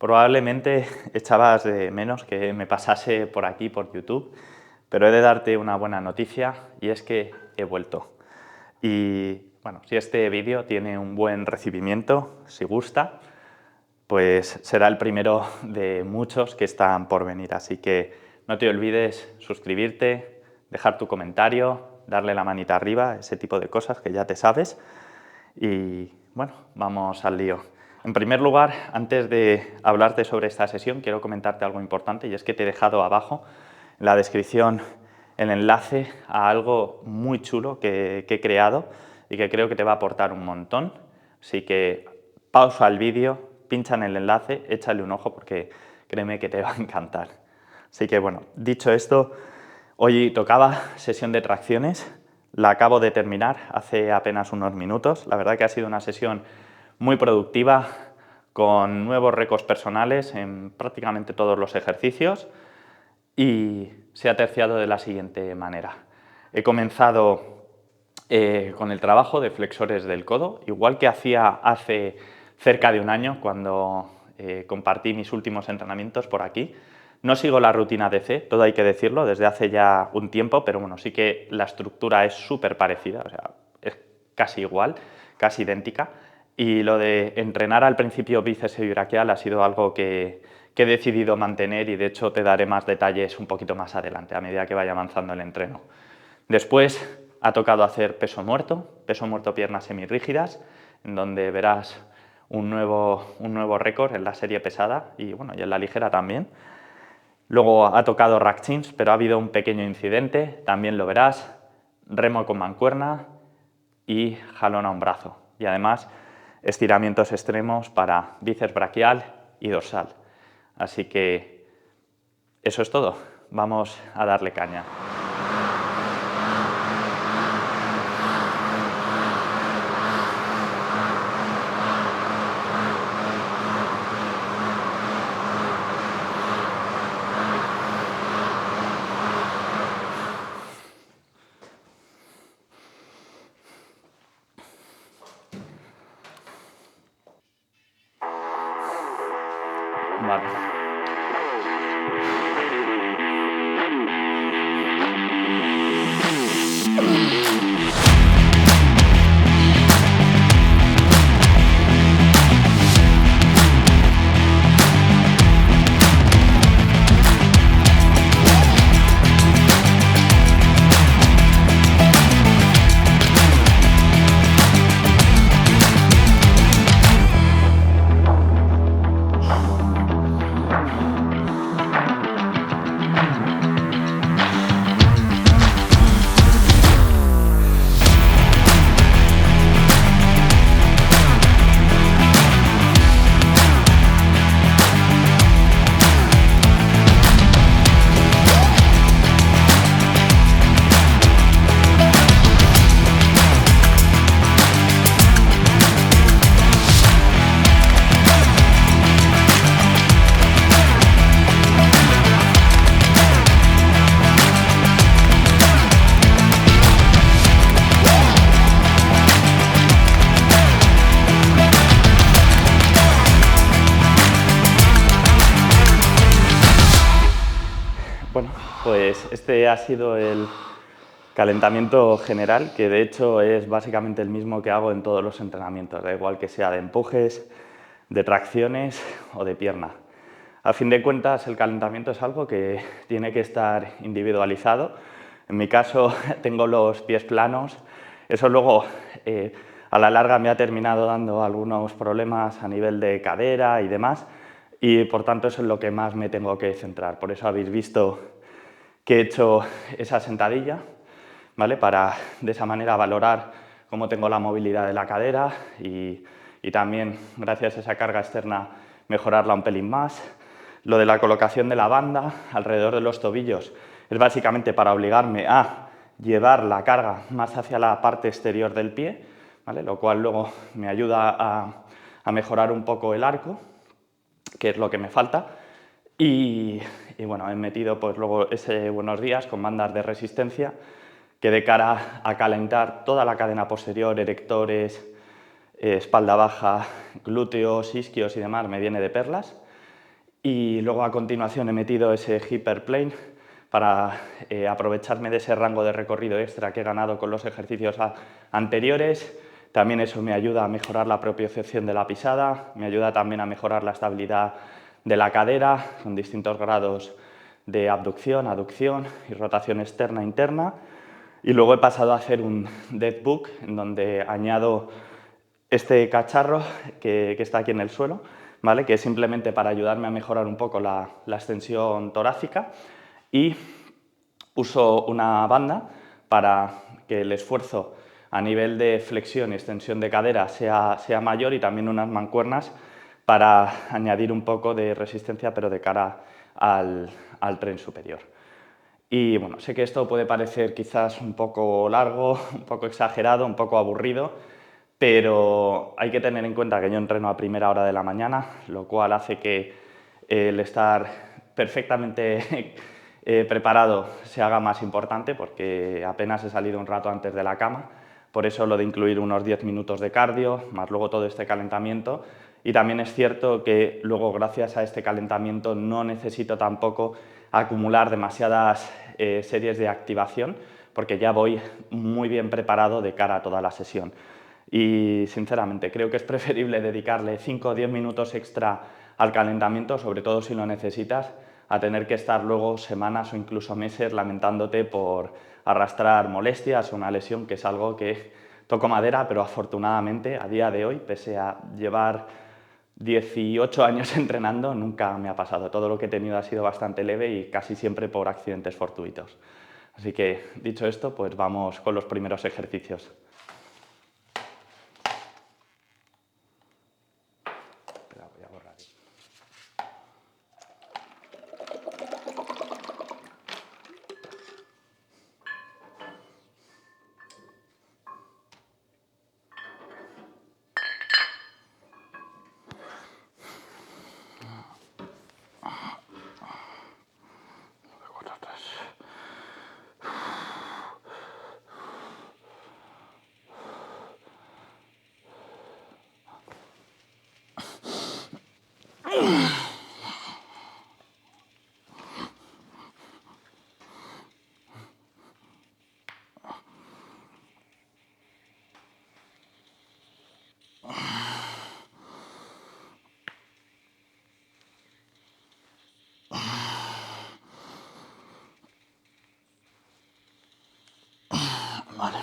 Probablemente echabas de menos que me pasase por aquí, por YouTube, pero he de darte una buena noticia y es que he vuelto. Y bueno, si este vídeo tiene un buen recibimiento, si gusta, pues será el primero de muchos que están por venir. Así que no te olvides suscribirte, dejar tu comentario, darle la manita arriba, ese tipo de cosas que ya te sabes. Y bueno, vamos al lío. En primer lugar, antes de hablarte sobre esta sesión, quiero comentarte algo importante y es que te he dejado abajo en la descripción el enlace a algo muy chulo que he creado y que creo que te va a aportar un montón. Así que pausa el vídeo, pincha en el enlace, échale un ojo porque créeme que te va a encantar. Así que bueno, dicho esto, hoy tocaba sesión de tracciones. La acabo de terminar hace apenas unos minutos. La verdad que ha sido una sesión muy productiva, con nuevos récords personales en prácticamente todos los ejercicios y se ha terciado de la siguiente manera. He comenzado con el trabajo de flexores del codo, igual que hacía hace cerca de un año cuando compartí mis últimos entrenamientos por aquí. No sigo la rutina DC, todo hay que decirlo, desde hace ya un tiempo, pero bueno, sí que la estructura es súper parecida, o sea, es casi igual, casi idéntica. Y lo de entrenar al principio bíceps y braquial ha sido algo que he decidido mantener y de hecho te daré más detalles un poquito más adelante, a medida que vaya avanzando el entreno. Después ha tocado hacer peso muerto piernas semirrígidas, en donde verás un nuevo récord en la serie pesada y, bueno, y en la ligera también. Luego ha tocado rack chins, pero ha habido un pequeño incidente, también lo verás, remo con mancuerna y jalón a un brazo. Y además estiramientos extremos para bíceps braquial y dorsal. Así que eso es todo, vamos a darle caña. Vale. Bueno, pues este ha sido el calentamiento general, que de hecho es básicamente el mismo que hago en todos los entrenamientos, da igual que sea de empujes, de tracciones o de pierna. A fin de cuentas, el calentamiento es algo que tiene que estar individualizado. En mi caso, tengo los pies planos. Eso luego, a la larga, me ha terminado dando algunos problemas a nivel de cadera y demás, y por tanto eso es lo que más me tengo que centrar. Por eso habéis visto que he hecho esa sentadilla, ¿vale? Para de esa manera valorar cómo tengo la movilidad de la cadera y también, gracias a esa carga externa, mejorarla un pelín más. Lo de la colocación de la banda alrededor de los tobillos es básicamente para obligarme a llevar la carga más hacia la parte exterior del pie, ¿vale? Lo cual luego me ayuda a mejorar un poco el arco, que es lo que me falta. Y bueno, he metido pues luego ese buenos días con bandas de resistencia que de cara a calentar toda la cadena posterior, erectores, espalda baja, glúteos, isquios y demás, me viene de perlas. Y luego a continuación he metido ese hyperplane para aprovecharme de ese rango de recorrido extra que he ganado con los ejercicios anteriores. También eso me ayuda a mejorar la propiocepción de la pisada, me ayuda también a mejorar la estabilidad de la cadera con distintos grados de abducción, aducción y rotación externa e interna. Y luego he pasado a hacer un deadbook en donde añado este cacharro que está aquí en el suelo, ¿vale? Que es simplemente para ayudarme a mejorar un poco la extensión torácica, y uso una banda para que el esfuerzo a nivel de flexión y extensión de cadera sea mayor, y también unas mancuernas para añadir un poco de resistencia, pero de cara al tren superior. Y bueno, sé que esto puede parecer quizás un poco largo, un poco exagerado, un poco aburrido, pero hay que tener en cuenta que yo entreno a primera hora de la mañana, lo cual hace que el estar perfectamente preparado se haga más importante, porque apenas he salido un rato antes de la cama. Por eso lo de incluir unos 10 minutos de cardio, más luego todo este calentamiento. Y también es cierto que luego, gracias a este calentamiento, no necesito tampoco acumular demasiadas series de activación, porque ya voy muy bien preparado de cara a toda la sesión. Y sinceramente creo que es preferible dedicarle 5 o 10 minutos extra al calentamiento, sobre todo si lo necesitas, a tener que estar luego semanas o incluso meses lamentándote por arrastrar molestias o una lesión, que es algo que toco madera, pero afortunadamente a día de hoy, pese a llevar 18 años entrenando, nunca me ha pasado. Todo lo que he tenido ha sido bastante leve y casi siempre por accidentes fortuitos. Así que, dicho esto, pues vamos con los primeros ejercicios. Espera, voy a borrar. Vale.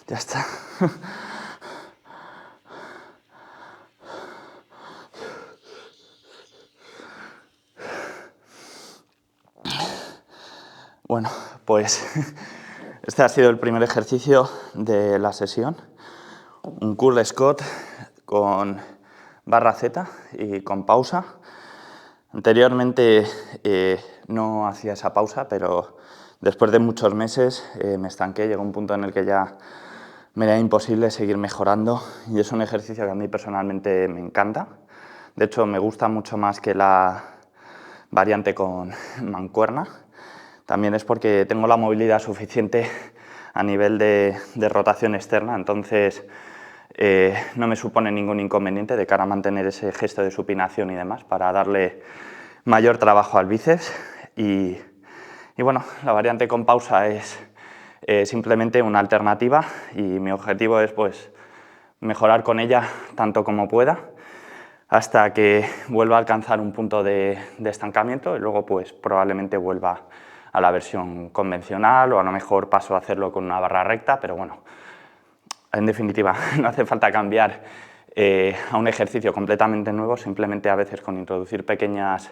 Ya está. Bueno, pues este ha sido el primer ejercicio de la sesión. Un curl squat con barra Z y con pausa. Anteriormente no hacía esa pausa, pero después de muchos meses me estanqué, llegó un punto en el que ya me era imposible seguir mejorando y es un ejercicio que a mí personalmente me encanta. De hecho, me gusta mucho más que la variante con mancuerna. También es porque tengo la movilidad suficiente a nivel de rotación externa, entonces no me supone ningún inconveniente de cara a mantener ese gesto de supinación y demás para darle mayor trabajo al bíceps. Y bueno, la variante con pausa es simplemente una alternativa y mi objetivo es pues mejorar con ella tanto como pueda hasta que vuelva a alcanzar un punto de estancamiento y luego pues probablemente vuelva a la versión convencional o a lo mejor paso a hacerlo con una barra recta, pero bueno, en definitiva no hace falta cambiar a un ejercicio completamente nuevo, simplemente a veces con introducir pequeños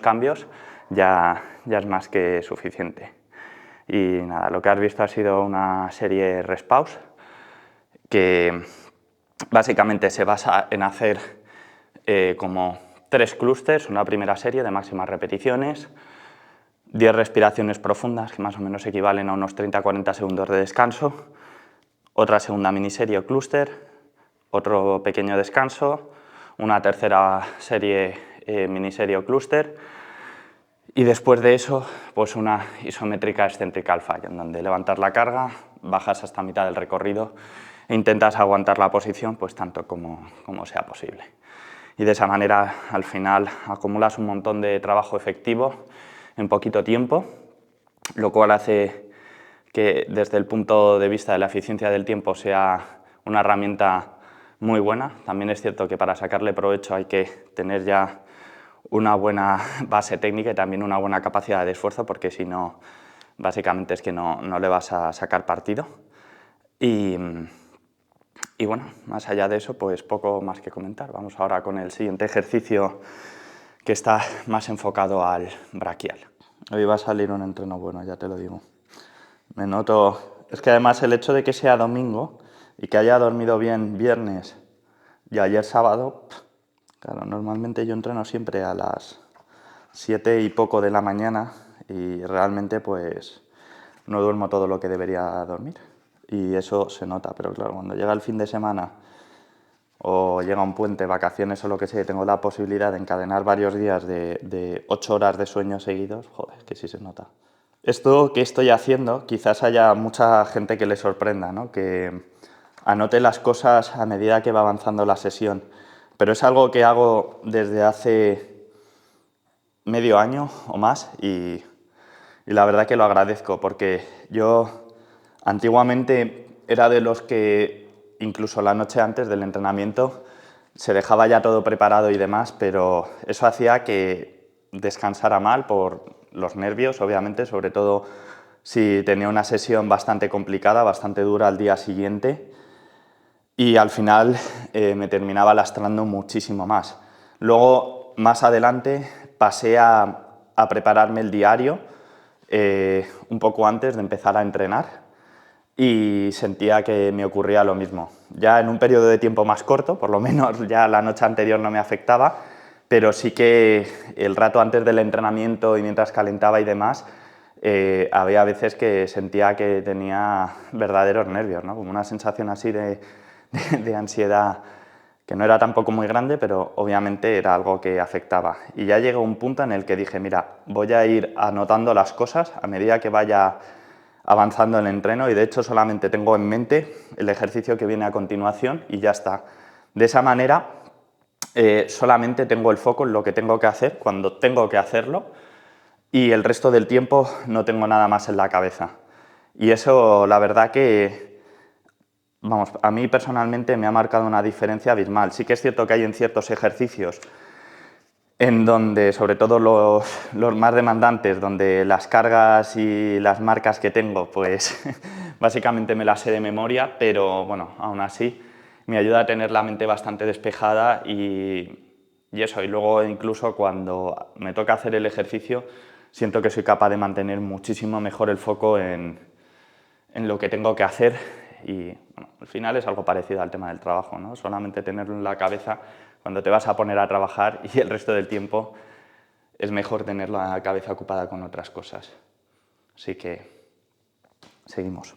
cambios ya es más que suficiente. Y nada, lo que has visto ha sido una serie Rest-Pause que básicamente se basa en hacer como 3 clústeres, una primera serie de máximas repeticiones, 10 respiraciones profundas que más o menos equivalen a unos 30-40 segundos de descanso, otra segunda miniserie o clúster, otro pequeño descanso, una tercera serie miniserie o clúster y después de eso pues una isométrica excéntrica al fallo, en donde levantas la carga, bajas hasta mitad del recorrido e intentas aguantar la posición pues tanto como sea posible. Y de esa manera al final acumulas un montón de trabajo efectivo en poquito tiempo, lo cual hace que desde el punto de vista de la eficiencia del tiempo sea una herramienta muy buena. También es cierto que para sacarle provecho hay que tener ya una buena base técnica y también una buena capacidad de esfuerzo, porque si no, básicamente es que no le vas a sacar partido. Y bueno, más allá de eso, pues poco más que comentar. Vamos ahora con el siguiente ejercicio que está más enfocado al braquial. Hoy va a salir un entreno bueno, ya te lo digo. Me noto... Es que además el hecho de que sea domingo y que haya dormido bien viernes y ayer sábado, claro, normalmente yo entreno siempre a las 7 y poco de la mañana y realmente pues no duermo todo lo que debería dormir. Y eso se nota, pero claro, cuando llega el fin de semana o llega un puente, vacaciones o lo que sea, y tengo la posibilidad de encadenar varios días de 8 horas de sueño seguidos, joder, que sí se nota. Esto que estoy haciendo, quizás haya mucha gente que le sorprenda, ¿no? Que anote las cosas a medida que va avanzando la sesión, pero es algo que hago desde hace medio año o más y la verdad que lo agradezco porque yo antiguamente era de los que incluso la noche antes del entrenamiento se dejaba ya todo preparado y demás, pero eso hacía que descansara mal por los nervios, obviamente, sobre todo si tenía una sesión bastante complicada, bastante dura al día siguiente, y al final me terminaba lastrando muchísimo más. Luego, más adelante, pasé a prepararme el diario un poco antes de empezar a entrenar y sentía que me ocurría lo mismo. Ya en un periodo de tiempo más corto, por lo menos ya la noche anterior no me afectaba, pero sí que el rato antes del entrenamiento y mientras calentaba y demás, había veces que sentía que tenía verdaderos nervios, ¿no? Como una sensación así de ansiedad que no era tampoco muy grande, pero obviamente era algo que afectaba. Y ya llegó un punto en el que dije, mira, voy a ir anotando las cosas a medida que vaya avanzando en el entreno y de hecho solamente tengo en mente el ejercicio que viene a continuación y ya está. De esa manera solamente tengo el foco en lo que tengo que hacer cuando tengo que hacerlo y el resto del tiempo no tengo nada más en la cabeza. Y eso la verdad que, vamos, a mí personalmente me ha marcado una diferencia abismal. Sí que es cierto que hay en ciertos ejercicios en donde, sobre todo los más demandantes, donde las cargas y las marcas que tengo, pues básicamente me las sé de memoria, pero bueno, aún así me ayuda a tener la mente bastante despejada y eso, y luego incluso cuando me toca hacer el ejercicio, siento que soy capaz de mantener muchísimo mejor el foco en lo que tengo que hacer y bueno, al final es algo parecido al tema del trabajo, ¿no? Solamente tenerlo en la cabeza cuando te vas a poner a trabajar y el resto del tiempo es mejor tener la cabeza ocupada con otras cosas. Así que seguimos.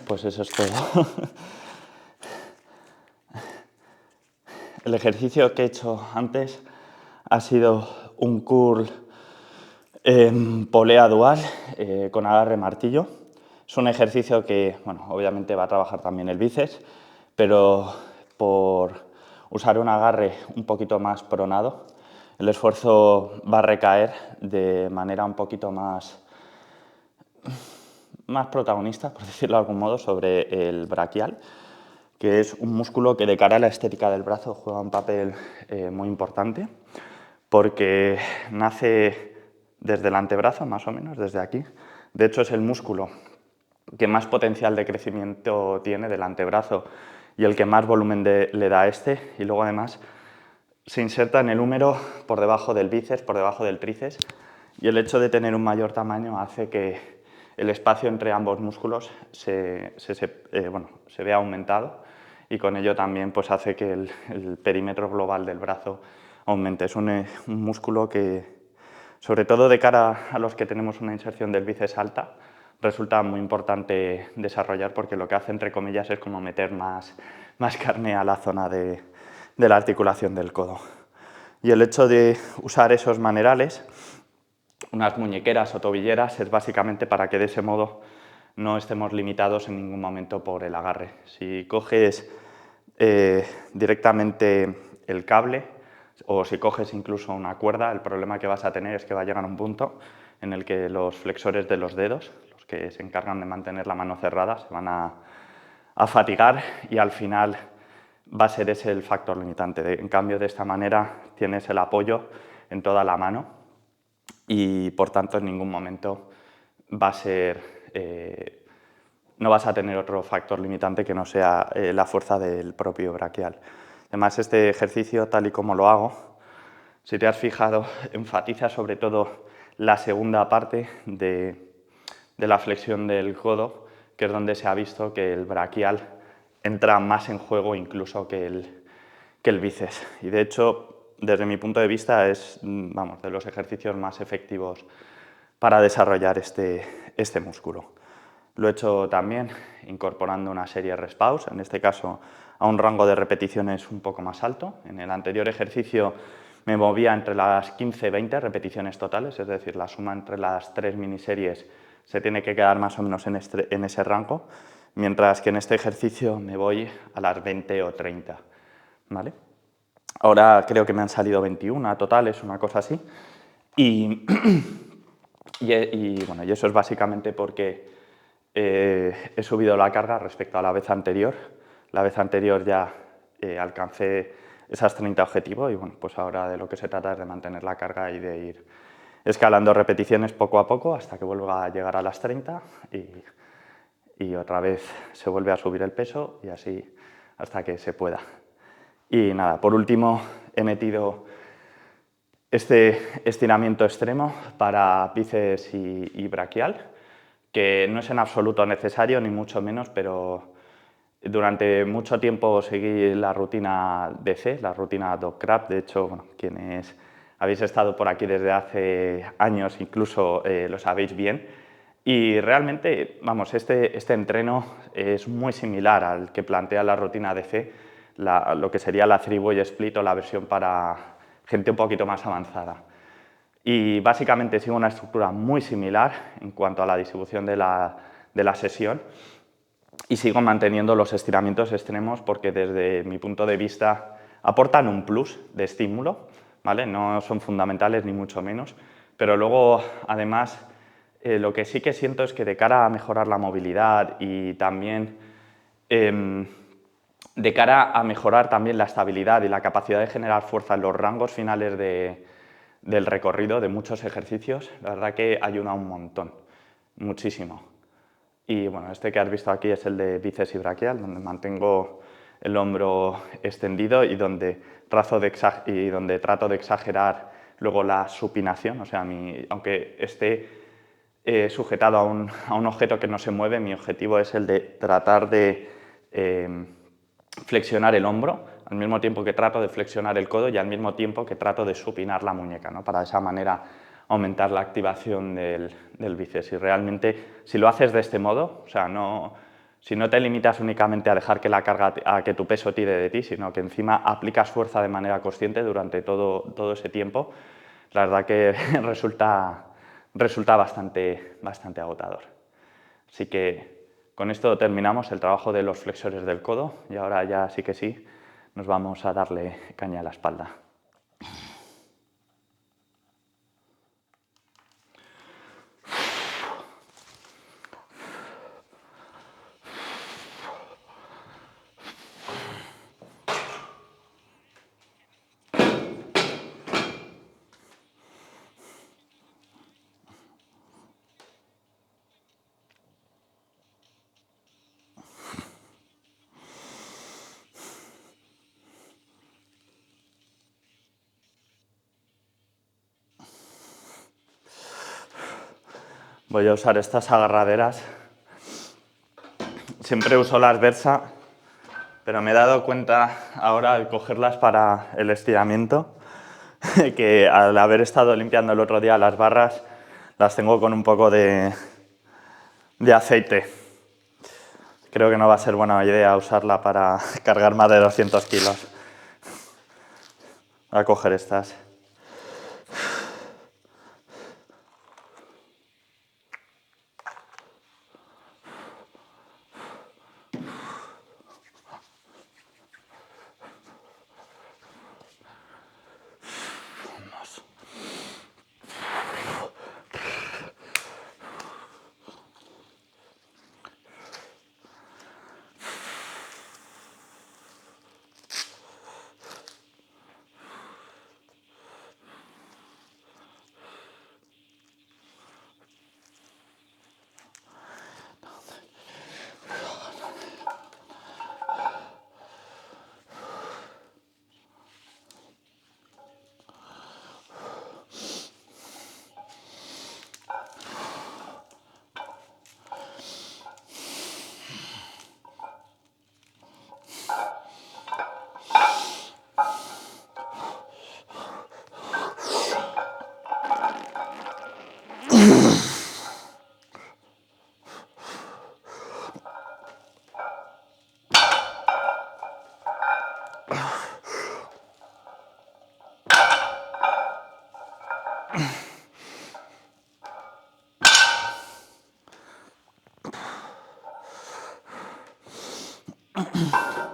Pues eso es todo. El ejercicio que he hecho antes ha sido un curl en polea dual con agarre martillo. Es un ejercicio que, bueno, obviamente va a trabajar también el bíceps, pero por usar un agarre un poquito más pronado, el esfuerzo va a recaer de manera un poquito más protagonista, por decirlo de algún modo, sobre el braquial, que es un músculo que de cara a la estética del brazo juega un papel muy importante, porque nace desde el antebrazo, más o menos, desde aquí. De hecho, es el músculo que más potencial de crecimiento tiene del antebrazo y el que más volumen le da a este, y luego además se inserta en el húmero por debajo del bíceps, por debajo del tríceps, y el hecho de tener un mayor tamaño hace que el espacio entre ambos músculos se vea aumentado, y con ello también pues, hace que el perímetro global del brazo aumente. Es un músculo que, sobre todo de cara a los que tenemos una inserción del bíceps alta, resulta muy importante desarrollar, porque lo que hace, entre comillas, es como meter más carne a la zona de la articulación del codo. Y el hecho de usar esos manerales, unas muñequeras o tobilleras, es básicamente para que de ese modo no estemos limitados en ningún momento por el agarre. Si coges directamente el cable o si coges incluso una cuerda, el problema que vas a tener es que va a llegar a un punto en el que los flexores de los dedos, los que se encargan de mantener la mano cerrada, se van a fatigar, y al final va a ser ese el factor limitante. En cambio, de esta manera tienes el apoyo en toda la mano y, por tanto, en ningún momento va a ser, no vas a tener otro factor limitante que no sea la fuerza del propio braquial. Además, este ejercicio, tal y como lo hago, si te has fijado, enfatiza sobre todo la segunda parte de la flexión del codo, que es donde se ha visto que el braquial entra más en juego incluso que el bíceps. Y de hecho, desde mi punto de vista, es de los ejercicios más efectivos para desarrollar este músculo. Lo he hecho también incorporando una serie rest-pause, en este caso a un rango de repeticiones un poco más alto. En el anterior ejercicio me movía entre las 15 y 20 repeticiones totales, es decir, la suma entre las 3 miniseries se tiene que quedar más o menos en ese rango, mientras que en este ejercicio me voy a las 20 o 30, ¿vale? Ahora creo que me han salido 21 totales, una cosa así, y, bueno, y eso es básicamente porque he subido la carga respecto a la vez anterior. La vez anterior ya alcancé esas 30 objetivos y bueno, pues ahora de lo que se trata es de mantener la carga y de ir escalando repeticiones poco a poco hasta que vuelva a llegar a las 30 y otra vez se vuelve a subir el peso y así hasta que se pueda. Y nada, por último he metido este estiramiento extremo para bíceps y braquial, que no es en absoluto necesario ni mucho menos, pero durante mucho tiempo seguí la rutina DC, la rutina Dog Crab. De hecho, bueno, quienes habéis estado por aquí desde hace años incluso lo sabéis bien. Y realmente, vamos, este entreno es muy similar al que plantea la rutina DC, lo que sería la 3-way split o la versión para gente un poquito más avanzada. Y básicamente sigo una estructura muy similar en cuanto a la distribución de la sesión y sigo manteniendo los estiramientos extremos porque desde mi punto de vista aportan un plus de estímulo, ¿vale? No son fundamentales ni mucho menos, pero luego además lo que sí que siento es que de cara a mejorar la movilidad y también de cara a mejorar también la estabilidad y la capacidad de generar fuerza en los rangos finales del recorrido de muchos ejercicios, la verdad que ayuda un montón, muchísimo. Y bueno, este que has visto aquí es el de bíceps y braquial, donde mantengo el hombro extendido y donde trato de exagerar luego la supinación, o sea, aunque esté sujetado a un objeto que no se mueve, mi objetivo es el de tratar de flexionar el hombro, al mismo tiempo que trato de flexionar el codo y al mismo tiempo que trato de supinar la muñeca, ¿no? Para de esa manera aumentar la activación del bíceps. Y realmente, si lo haces de este modo, o sea, si no te limitas únicamente a dejar que la carga, a que tu peso tire de ti, sino que encima aplicas fuerza de manera consciente durante todo ese tiempo, la verdad que resulta bastante agotador. Así que con esto terminamos el trabajo de los flexores del codo y ahora ya sí que sí nos vamos a darle caña a la espalda. Voy a usar estas agarraderas. Siempre uso las Versa, pero me he dado cuenta ahora al cogerlas para el estiramiento que al haber estado limpiando el otro día las barras las tengo con un poco de aceite. Creo que no va a ser buena idea usarla para cargar más de 200 kilos. Voy a coger estas. Vamos.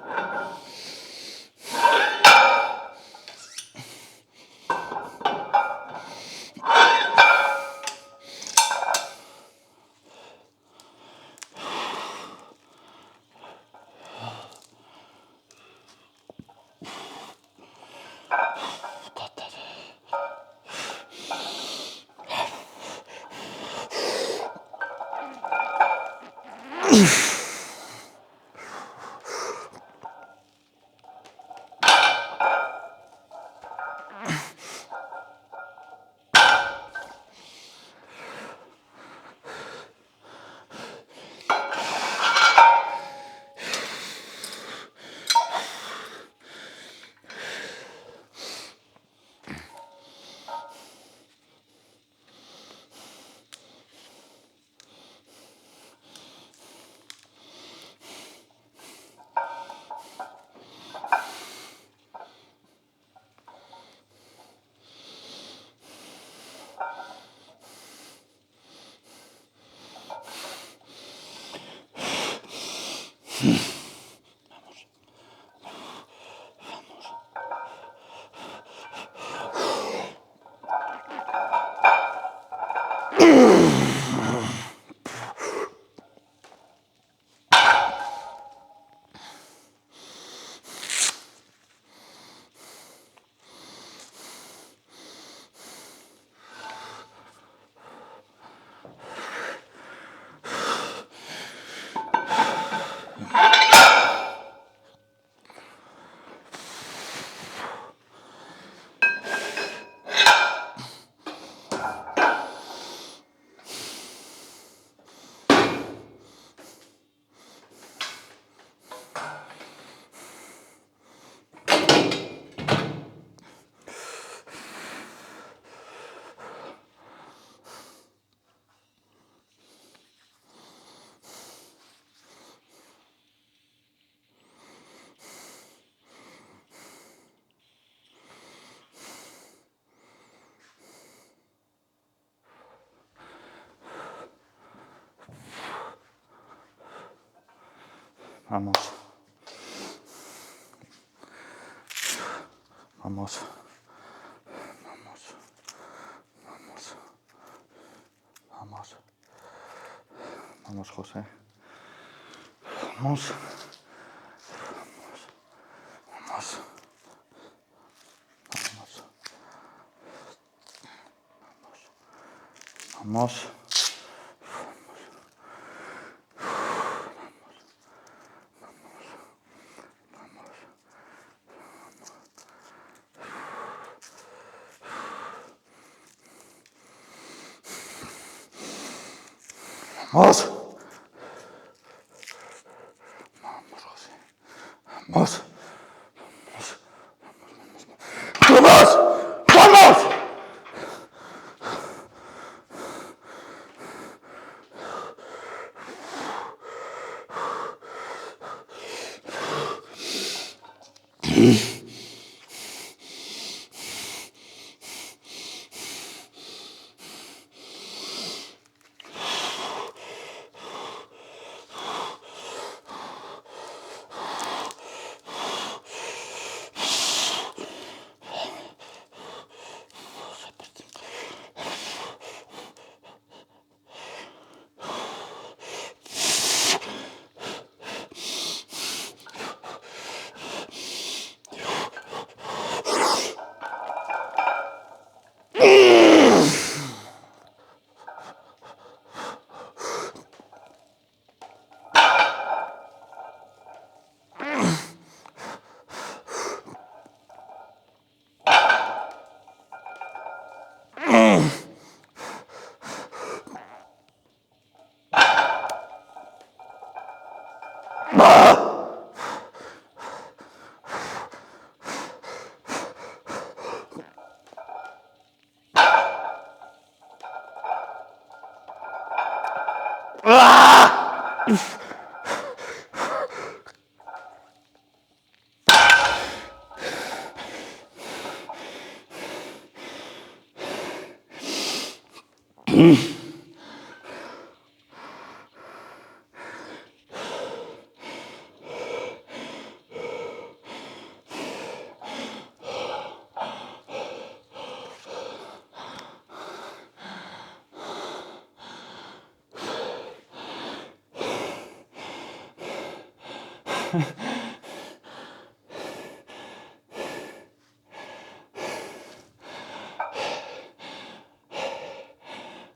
Vamos. Vamos. Vamos. Vamos. Vamos, José. Vamos. Vamos. Vamos. Vamos. Vamos. Vamos. Vamos, José. Vamos. Vamos. Vamos.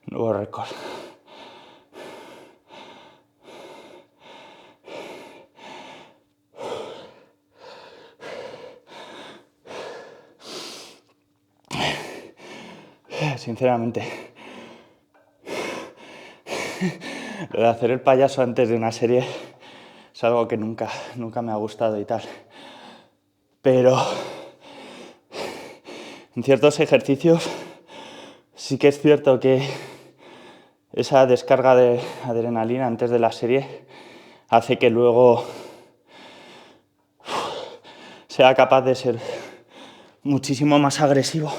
Nuevo récord. Sinceramente, lo de hacer el payaso antes de una serie es algo que nunca me ha gustado y tal. Pero en ciertos ejercicios sí que es cierto que esa descarga de adrenalina antes de la serie hace que luego sea capaz de ser muchísimo más agresivo.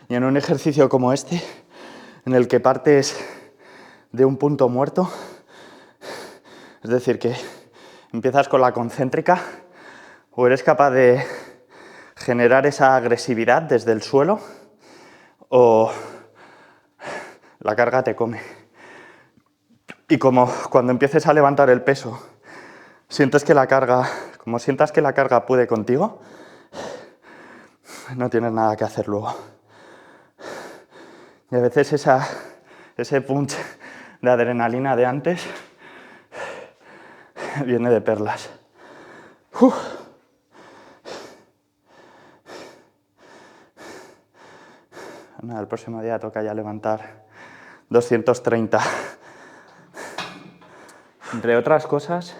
Y en un ejercicio como este, en el que partes de un punto muerto, es decir, que empiezas con la concéntrica, o eres capaz de generar esa agresividad desde el suelo, o la carga te come. Y como cuando empieces a levantar el peso, sientas que la carga puede contigo, no tienes nada que hacer luego. Y a veces ese punch de adrenalina de antes viene de perlas. Nada, el próximo día toca ya levantar 230. Entre otras cosas,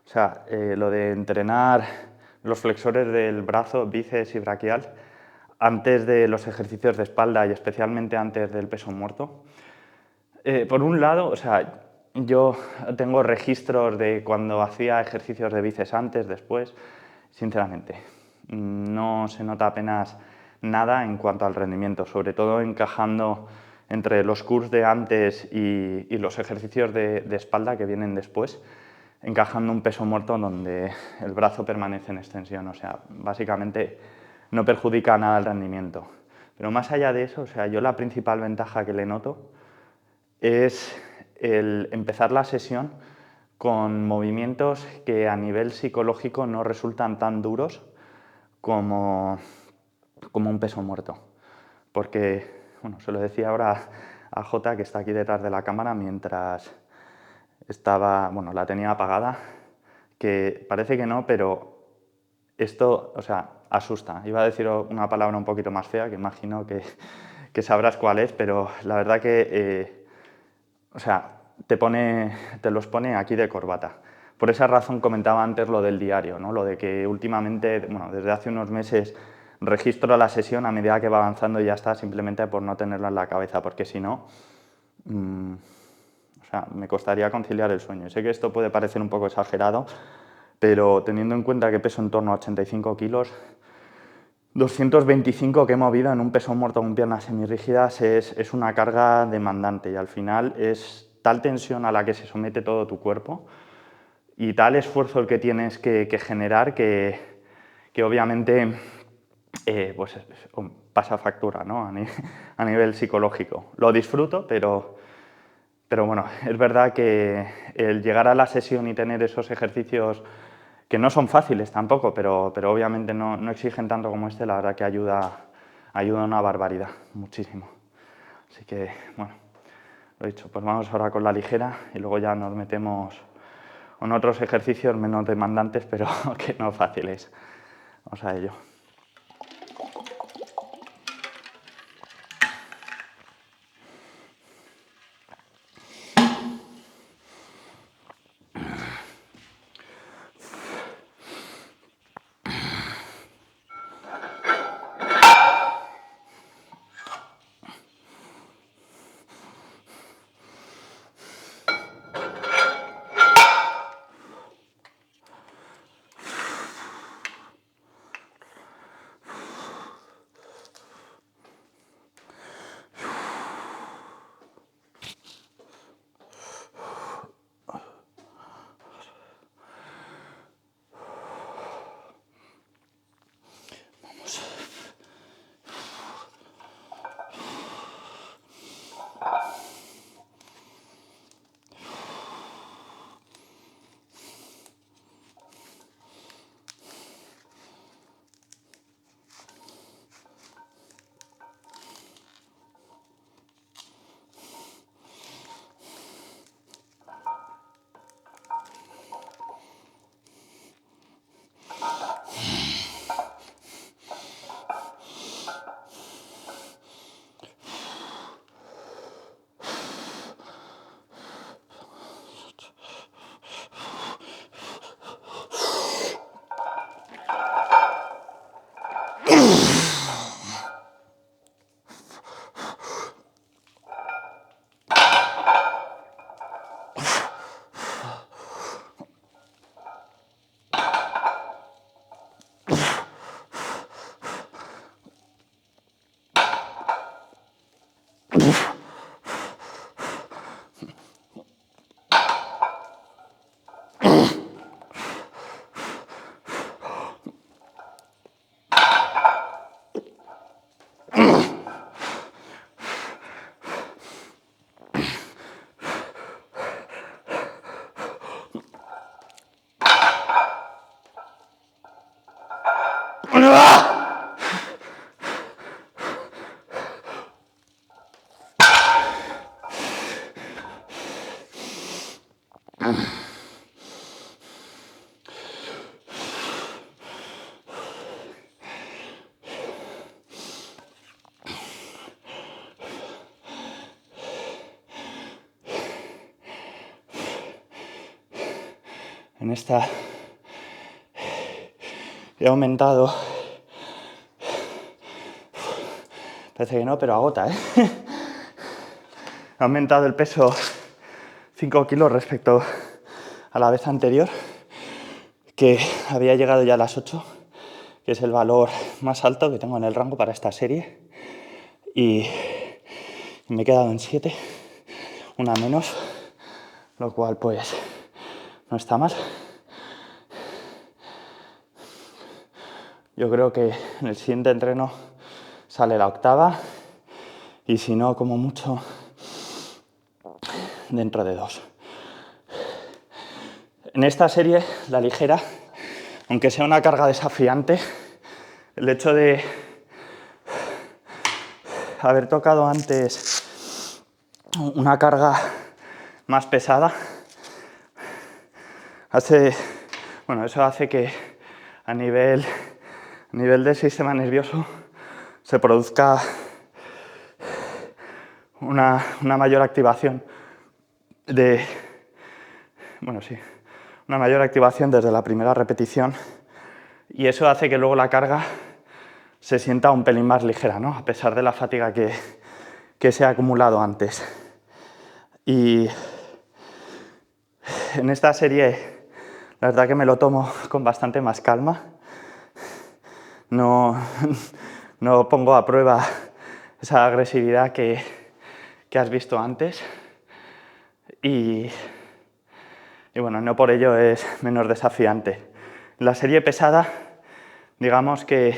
o sea, lo de entrenar los flexores del brazo, bíceps y braquial antes de los ejercicios de espalda y especialmente antes del peso muerto. Por un lado, o sea, yo tengo registros de cuando hacía ejercicios de bíceps antes, después. Sinceramente, no se nota apenas nada en cuanto al rendimiento, sobre todo encajando entre los curls de antes y los ejercicios de espalda que vienen después, encajando un peso muerto donde el brazo permanece en extensión. O sea, básicamente no perjudica nada el rendimiento. Pero más allá de eso, o sea, yo la principal ventaja que le noto es el empezar la sesión con movimientos que a nivel psicológico no resultan tan duros como un peso muerto. Porque, bueno, se lo decía ahora a Jota, que está aquí detrás de la cámara, mientras estaba, bueno, la tenía apagada, que parece que no, pero esto, o sea, asusta. Iba a decir una palabra un poquito más fea, que imagino que sabrás cuál es, pero la verdad que o sea, te los pone aquí de corbata. Por esa razón comentaba antes lo del diario, ¿no? Lo de que últimamente, bueno, desde hace unos meses registro la sesión a medida que va avanzando y ya está, simplemente por no tenerlo en la cabeza, porque si no, o sea, me costaría conciliar el sueño. Sé que esto puede parecer un poco exagerado, pero teniendo en cuenta que peso en torno a 85 kilos, 225 que he movido en un peso muerto con piernas semirrígidas es una carga demandante y al final es tal tensión a la que se somete todo tu cuerpo y tal esfuerzo el que tienes que generar que obviamente pues pasa factura, ¿no? A nivel psicológico. Lo disfruto, pero bueno, es verdad que el llegar a la sesión y tener esos ejercicios que no son fáciles tampoco, pero obviamente no exigen tanto como este, la verdad que ayuda una barbaridad, muchísimo. Así que, bueno, lo dicho, pues vamos ahora con la ligera y luego ya nos metemos en otros ejercicios menos demandantes, pero que no fáciles. Vamos a ello. En esta he aumentado, parece que no, pero agota, ¿eh? He aumentado el peso 5 kilos respecto a la vez anterior, que había llegado ya a las 8, que es el valor más alto que tengo en el rango para esta serie, y me he quedado en 7, una menos, lo cual pues no está mal. Yo creo que en el siguiente entreno sale la 8ª, y si no, como mucho, dentro de 2. En esta serie, la ligera, aunque sea una carga desafiante, el hecho de haber tocado antes una carga más pesada eso hace que a nivel del sistema nervioso se produzca una mayor activación una mayor activación desde la primera repetición, y eso hace que luego la carga se sienta un pelín más ligera, ¿no? A pesar de la fatiga que se ha acumulado antes. Y en esta serie, la verdad que me lo tomo con bastante más calma. No pongo a prueba esa agresividad que has visto antes. Y bueno, no por ello es menos desafiante. En la serie pesada, digamos que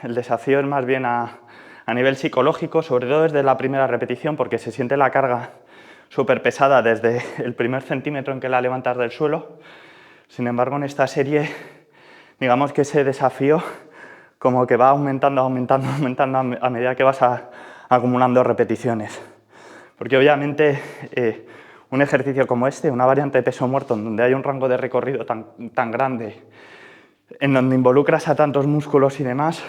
el desafío es más bien a nivel psicológico, sobre todo desde la primera repetición, porque se siente la carga súper pesada desde el primer centímetro en que la levantas del suelo. Sin embargo, en esta serie, digamos que ese desafío como que va aumentando a medida que vas acumulando repeticiones. Porque obviamente un ejercicio como este, una variante de peso muerto, en donde hay un rango de recorrido tan grande, en donde involucras a tantos músculos y demás,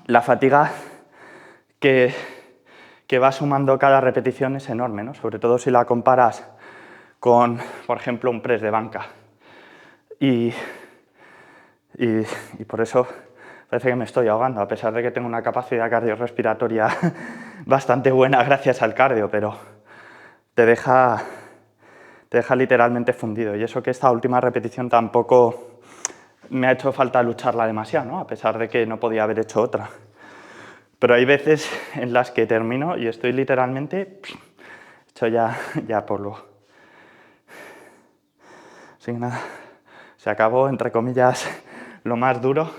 la fatiga que va sumando cada repetición es enorme, ¿no? Sobre todo si la comparas con, por ejemplo, un press de banca. Y por eso parece que me estoy ahogando, a pesar de que tengo una capacidad cardiorrespiratoria bastante buena gracias al cardio, pero te deja literalmente fundido. Y eso que esta última repetición tampoco me ha hecho falta lucharla demasiado, ¿no? A pesar de que no podía haber hecho otra. Pero hay veces en las que termino y estoy literalmente hecho ya polvo. Así que nada, se acabó, entre comillas, lo más duro.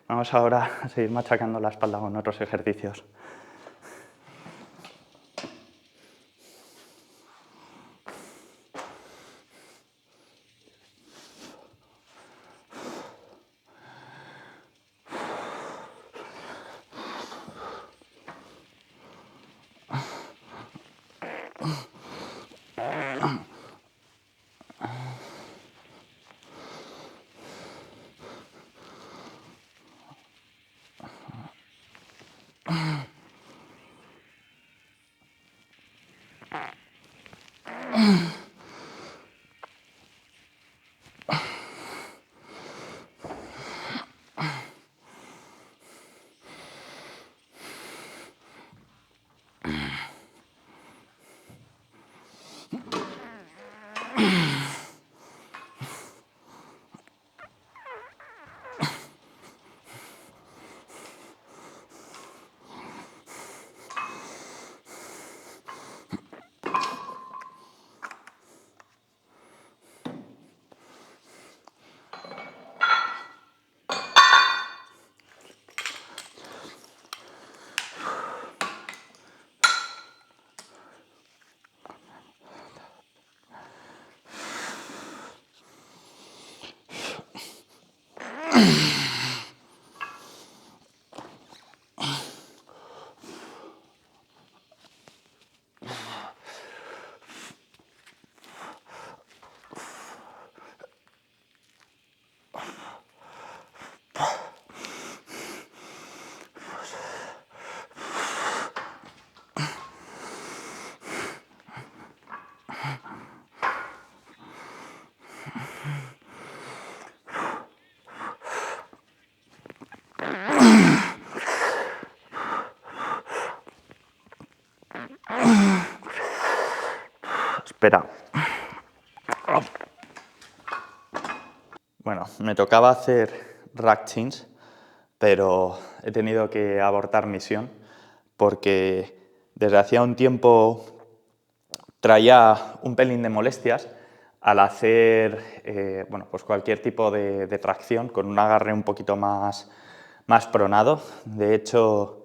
Vamos ahora a seguir machacando la espalda con otros ejercicios. Espera. Bueno, me tocaba hacer rack chins, pero he tenido que abortar misión porque desde hacía un tiempo traía un pelín de molestias al hacer bueno, pues cualquier tipo de tracción con un agarre un poquito más pronado. De hecho,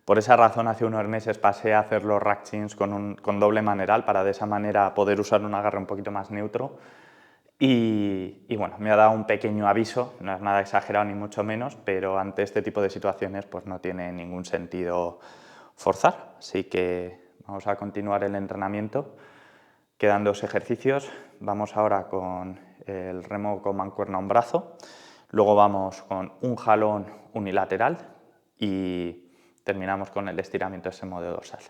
por esa razón hace unos meses pasé a hacer los rack chins con doble maneral para de esa manera poder usar un agarre un poquito más neutro. Y bueno, me ha dado un pequeño aviso, no es nada exagerado ni mucho menos, pero ante este tipo de situaciones pues no tiene ningún sentido forzar. Así que vamos a continuar el entrenamiento. Quedan 2 ejercicios, vamos ahora con el remo con mancuerna a un brazo, luego vamos con un jalón unilateral y terminamos con el estiramiento extremo de dorsal.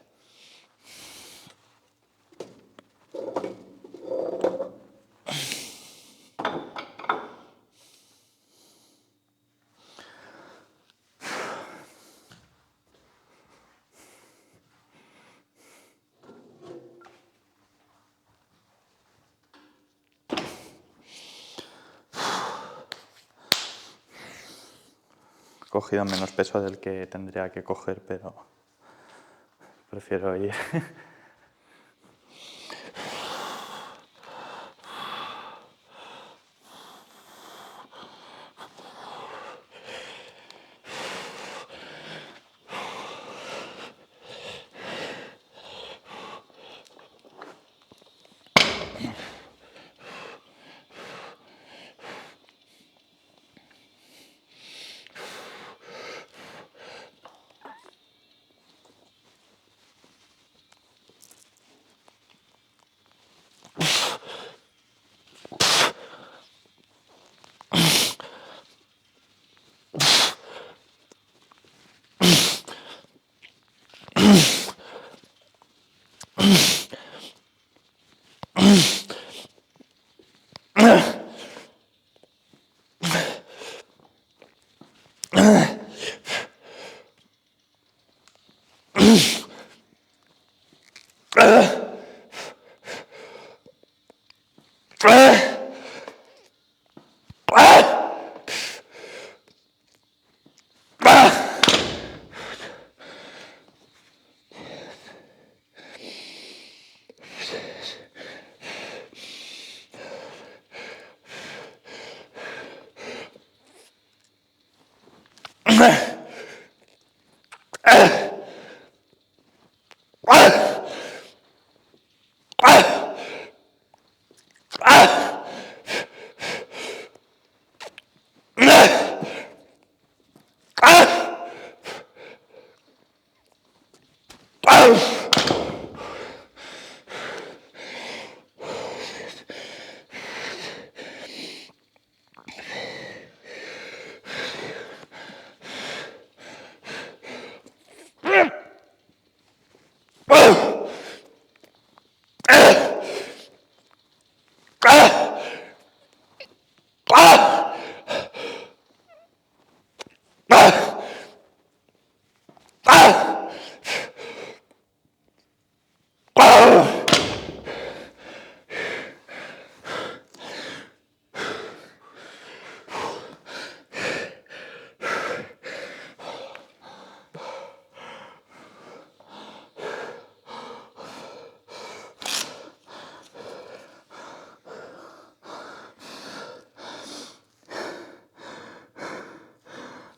He cogido menos peso del que tendría que coger, pero prefiero ir.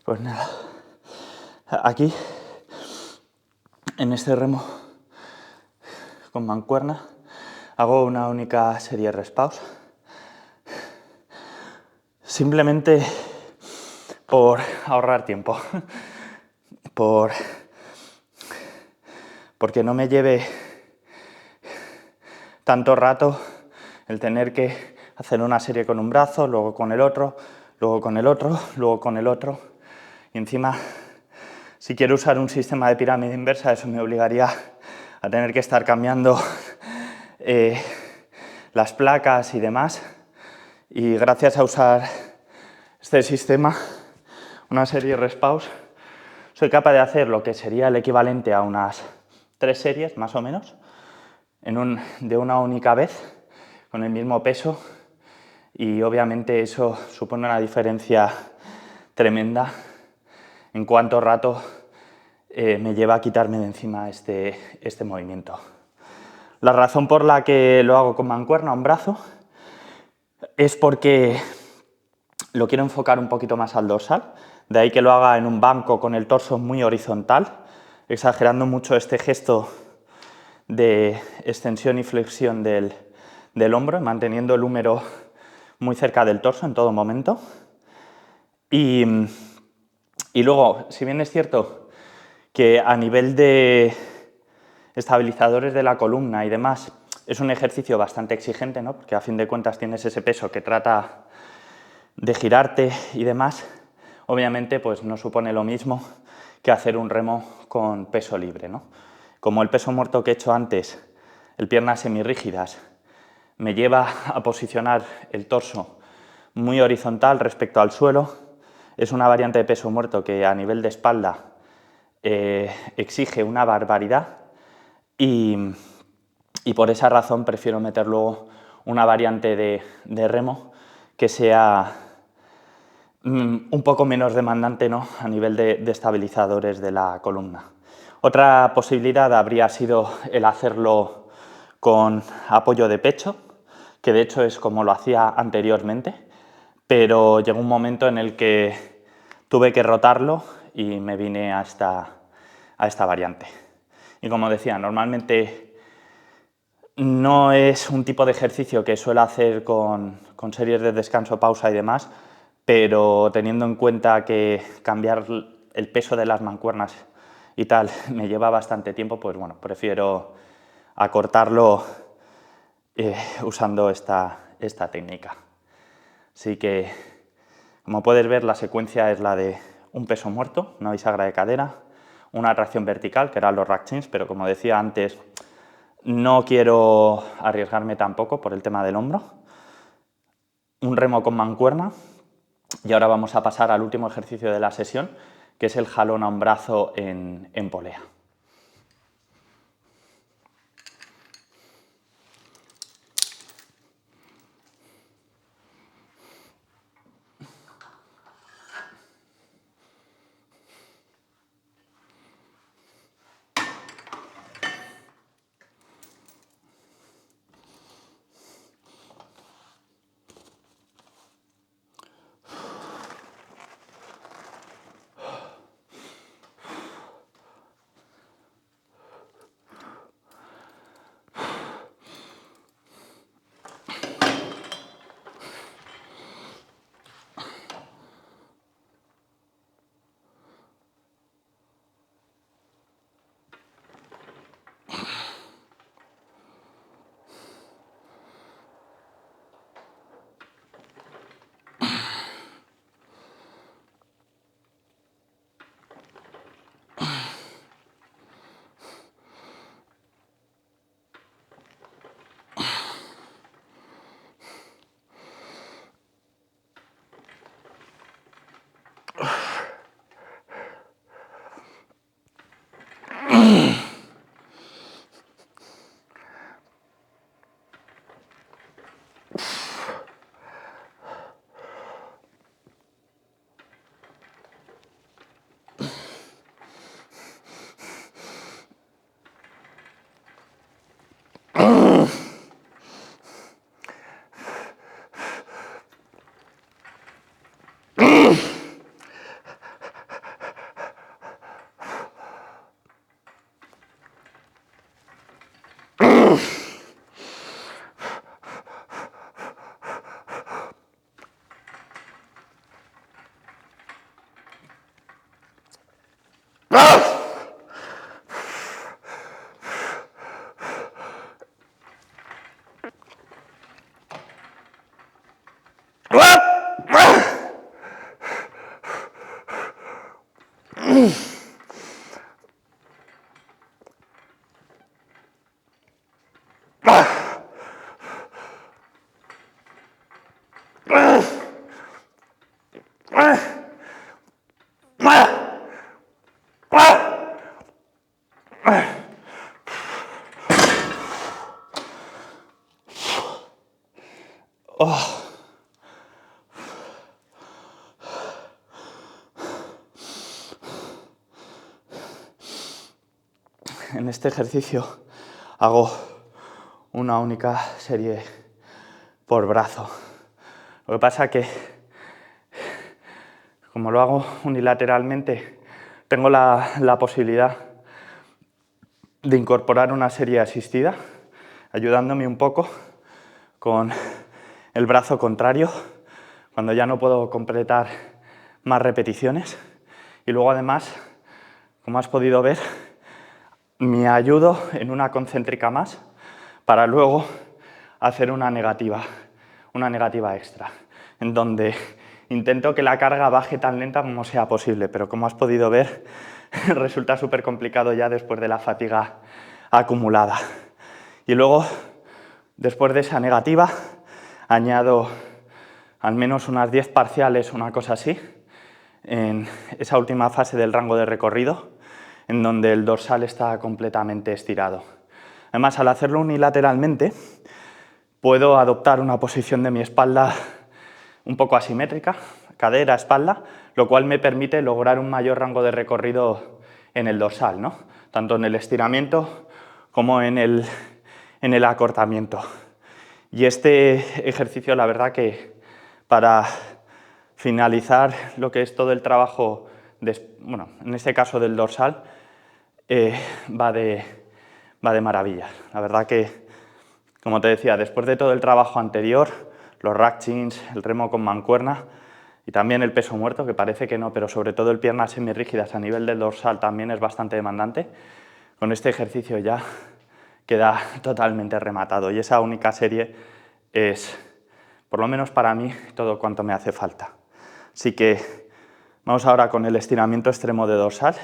Pues nada, aquí, en este remo con mancuerna, hago una única serie de respaws, simplemente por ahorrar tiempo, porque no me lleve tanto rato el tener que hacer una serie con un brazo, luego con el otro, luego con el otro, luego con el otro. Y encima, si quiero usar un sistema de pirámide inversa, eso me obligaría a tener que estar cambiando las placas y demás. Y gracias a usar este sistema, una serie de respaws, soy capaz de hacer lo que sería el equivalente a unas 3 series, más o menos, de una única vez, con el mismo peso, y obviamente eso supone una diferencia tremenda en cuánto rato me lleva a quitarme de encima este movimiento. La razón por la que lo hago con mancuerna, un brazo, es porque lo quiero enfocar un poquito más al dorsal, de ahí que lo haga en un banco con el torso muy horizontal, exagerando mucho este gesto de extensión y flexión del hombro, manteniendo el húmero muy cerca del torso en todo momento. Y luego, si bien es cierto que a nivel de estabilizadores de la columna y demás es un ejercicio bastante exigente, ¿no? Porque a fin de cuentas tienes ese peso que trata de girarte y demás, obviamente pues no supone lo mismo que hacer un remo con peso libre, ¿no? Como el peso muerto que he hecho antes, el piernas semirrígidas, me lleva a posicionar el torso muy horizontal respecto al suelo, es una variante de peso muerto que a nivel de espalda exige una barbaridad y por esa razón prefiero meter luego una variante de remo que sea un poco menos demandante, ¿no? A nivel de estabilizadores de la columna. Otra posibilidad habría sido el hacerlo con apoyo de pecho, que de hecho es como lo hacía anteriormente, pero llegó un momento en el que tuve que rotarlo y me vine a esta variante. Y como decía, normalmente no es un tipo de ejercicio que suelo hacer con series de descanso, pausa y demás, pero teniendo en cuenta que cambiar el peso de las mancuernas y tal me lleva bastante tiempo, pues bueno, prefiero acortarlo usando esta técnica. Así que, como puedes ver, la secuencia es la de un peso muerto, una bisagra de cadera, una tracción vertical, que eran los rack chins, pero como decía antes, no quiero arriesgarme tampoco por el tema del hombro, un remo con mancuerna, y ahora vamos a pasar al último ejercicio de la sesión, que es el jalón a un brazo en polea. Oh. En este ejercicio hago una única serie por brazo. Lo que pasa es que, como lo hago unilateralmente, tengo la posibilidad de incorporar una serie asistida, ayudándome un poco con el brazo contrario, cuando ya no puedo completar más repeticiones. Y luego, además, como has podido ver, me ayudo en una concéntrica más para luego hacer una negativa extra, en donde intento que la carga baje tan lenta como sea posible, pero como has podido ver, resulta súper complicado ya después de la fatiga acumulada. Y luego, después de esa negativa, añado al menos unas 10 parciales, una cosa así, en esa última fase del rango de recorrido, en donde el dorsal está completamente estirado. Además, al hacerlo unilateralmente, puedo adoptar una posición de mi espalda un poco asimétrica, cadera, espalda, lo cual me permite lograr un mayor rango de recorrido en el dorsal, ¿no? Tanto en el estiramiento como en el acortamiento. Y este ejercicio, la verdad que para finalizar lo que es todo el trabajo, bueno, en este caso del dorsal, va de maravilla. La verdad que, como te decía, después de todo el trabajo anterior, los rack chins, el remo con mancuerna y también el peso muerto, que parece que no, pero sobre todo el piernas semirrígidas a nivel del dorsal también es bastante demandante, con este ejercicio ya queda totalmente rematado. Y esa única serie es, por lo menos para mí, todo cuanto me hace falta. Así que vamos ahora con el estiramiento extremo de dorsal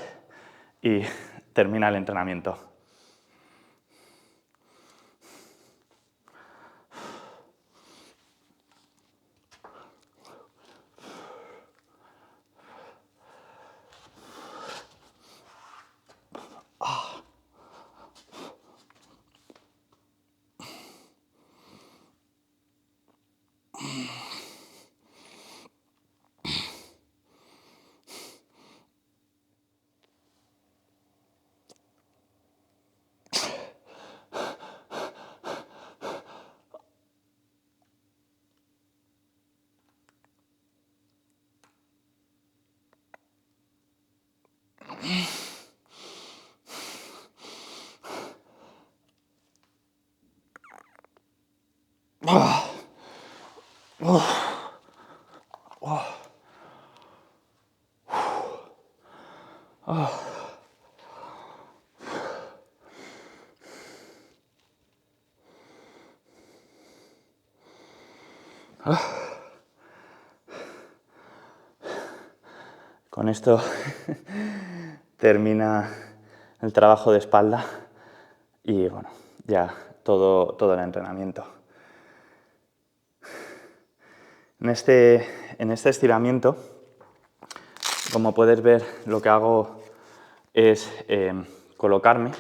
y termina el entrenamiento. Con esto termina el trabajo de espalda y bueno, ya todo el entrenamiento. En este estiramiento, como puedes ver, lo que hago es colocarme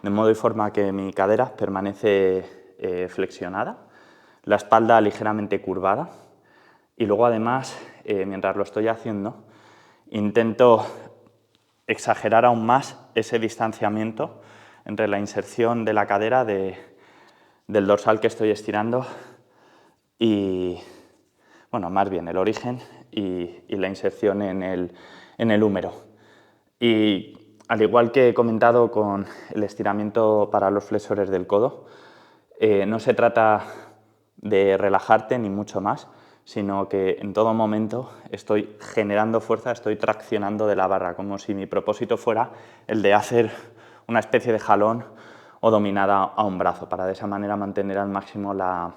de modo y forma que mi cadera permanece flexionada, la espalda ligeramente curvada y luego además, mientras lo estoy haciendo, intento exagerar aún más ese distanciamiento entre la inserción de la cadera del dorsal que estoy estirando y, bueno, más bien el origen y la inserción en el húmero. Y al igual que he comentado con el estiramiento para los flexores del codo, no se trata de relajarte ni mucho más, sino que en todo momento estoy generando fuerza, estoy traccionando de la barra, como si mi propósito fuera el de hacer una especie de jalón o dominada a un brazo, para de esa manera mantener al máximo la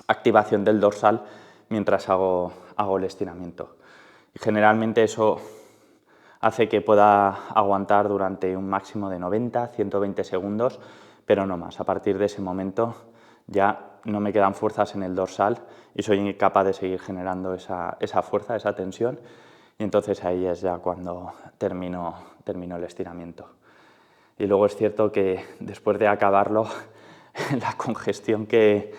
activación del dorsal mientras hago el estiramiento. Y generalmente eso hace que pueda aguantar durante un máximo de 90-120 segundos, pero no más. A partir de ese momento ya no me quedan fuerzas en el dorsal y soy incapaz de seguir generando esa fuerza, esa tensión, y entonces ahí es ya cuando termino el estiramiento. Y luego es cierto que después de acabarlo, la congestión que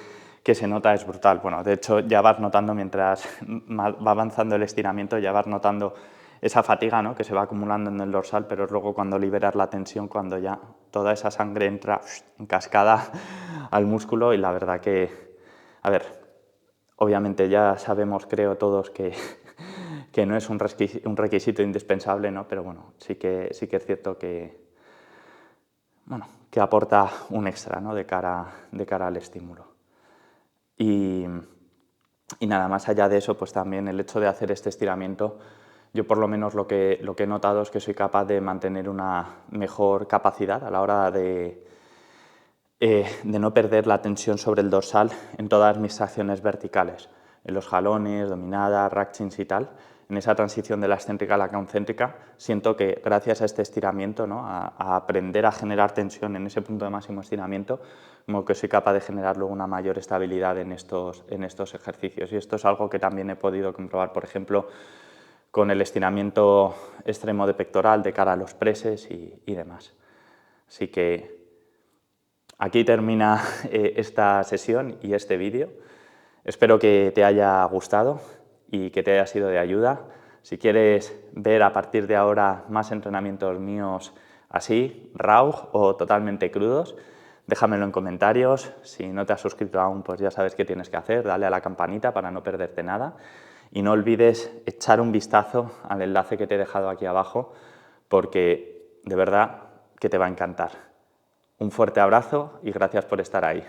que se nota es brutal. Bueno, de hecho ya vas notando mientras va avanzando el estiramiento, ya vas notando esa fatiga, ¿no?, que se va acumulando en el dorsal, pero es luego cuando liberas la tensión, cuando ya toda esa sangre entra en cascada al músculo, y la verdad que, a ver, obviamente ya sabemos, creo todos, que no es un requisito indispensable, ¿no?, pero bueno, sí que es cierto que, bueno, que aporta un extra, ¿no?, de cara al estímulo. Y nada, más allá de eso, pues también el hecho de hacer este estiramiento, yo por lo menos lo que he notado es que soy capaz de mantener una mejor capacidad a la hora de no perder la tensión sobre el dorsal en todas mis acciones verticales, en los jalones, dominadas, rack chins y tal. En esa transición de la excéntrica a la concéntrica, siento que gracias a este estiramiento, ¿no?, a aprender a generar tensión en ese punto de máximo estiramiento, como que soy capaz de generar luego una mayor estabilidad en estos ejercicios. Y esto es algo que también he podido comprobar, por ejemplo, con el estiramiento extremo de pectoral de cara a los presses y demás. Así que aquí termina esta sesión y este vídeo. Espero que te haya gustado y que te haya sido de ayuda. Si quieres ver a partir de ahora más entrenamientos míos así, raw o totalmente crudos, déjamelo en comentarios. Si no te has suscrito aún, pues ya sabes qué tienes que hacer. Dale a la campanita para no perderte nada. Y no olvides echar un vistazo al enlace que te he dejado aquí abajo, porque de verdad que te va a encantar. Un fuerte abrazo y gracias por estar ahí.